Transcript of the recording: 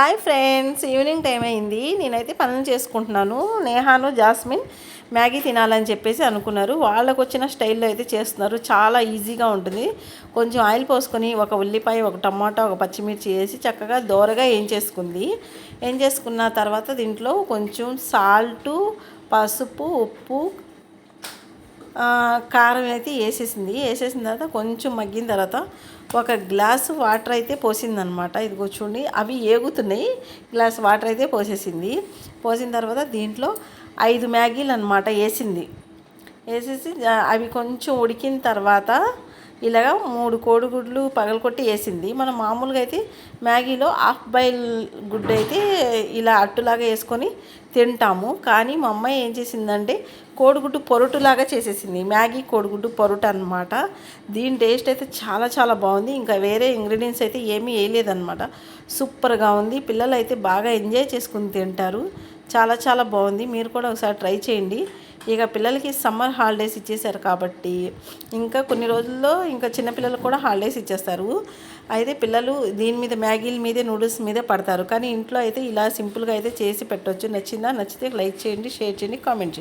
Hi friends, evening time అయింది. నేనైతే పనులు చేసుకుంటున్నాను. నేహాను జాస్మిన్ మ్యాగీ తినాలని చెప్పేసి అనుకున్నారు. వాళ్ళకు వచ్చిన స్టైల్లో అయితే చేస్తున్నారు. చాలా ఈజీగా ఉంటుంది. కొంచెం ఆయిల్ పోసుకొని ఒక ఉల్లిపాయ, ఒక టమాటా, ఒక పచ్చిమిర్చి వేసి చక్కగా దోరగా వేయించేసుకుంది. వేయించేసుకున్న తర్వాత దీంట్లో కొంచెం సాల్టు, పసుపు, ఉప్పు, కారం అయితే వేసేసిన తర్వాత కొంచెం మగ్గిన తర్వాత ఒక గ్లాసు వాటర్ అయితే పోసిందనమాట. ఇదిగో చూడండి, అవి ఏగుతున్నాయి. గ్లాస్ వాటర్ అయితే పోసిన తర్వాత దీంట్లో 5 మ్యాగీలు అనమాట వేసేసి అవి కొంచెం ఉడికిన తర్వాత ఇలాగ 3 కోడిగుడ్లు పగలకొట్టి వేసింది. మనం మామూలుగా అయితే మ్యాగీలో హాఫ్ బాయిల్ గుడ్డు అయితే ఇలా అట్టులాగా వేసుకొని తింటాము. కానీ మా అమ్మాయి ఏం చేసిందంటే కోడిగుడ్డు పొరుటులాగా చేసేసింది. మ్యాగీ కోడిగుడ్డు పొరుటు అనమాట. దీని టేస్ట్ అయితే చాలా చాలా బాగుంది. ఇంకా వేరే ఇంగ్రీడియంట్స్ అయితే ఏమీ వేయలేదన్నమాట. సూపర్గా ఉంది. పిల్లలు అయితే బాగా ఎంజాయ్ చేసుకుని తింటారు. చాలా చాలా బాగుంది. మీరు కూడా ఒకసారి ట్రై చేయండి. ఇక పిల్లలకి సమ్మర్ హాలిడేస్ ఇచ్చేసారు కాబట్టి ఇంకా కొన్ని రోజుల్లో ఇంకా చిన్నపిల్లలకు కూడా హాలిడేస్ ఇచ్చేస్తారు. అయితే పిల్లలు దీని మీద మ్యాగీల మీదే నూడిల్స్ మీదే పడతారు. కానీ ఇంట్లో అయితే ఇలా సింపుల్గా అయితే చేసి పెట్టవచ్చు. నచ్చితే లైక్ చేయండి, షేర్ చేయండి, కామెంట్ చేయండి.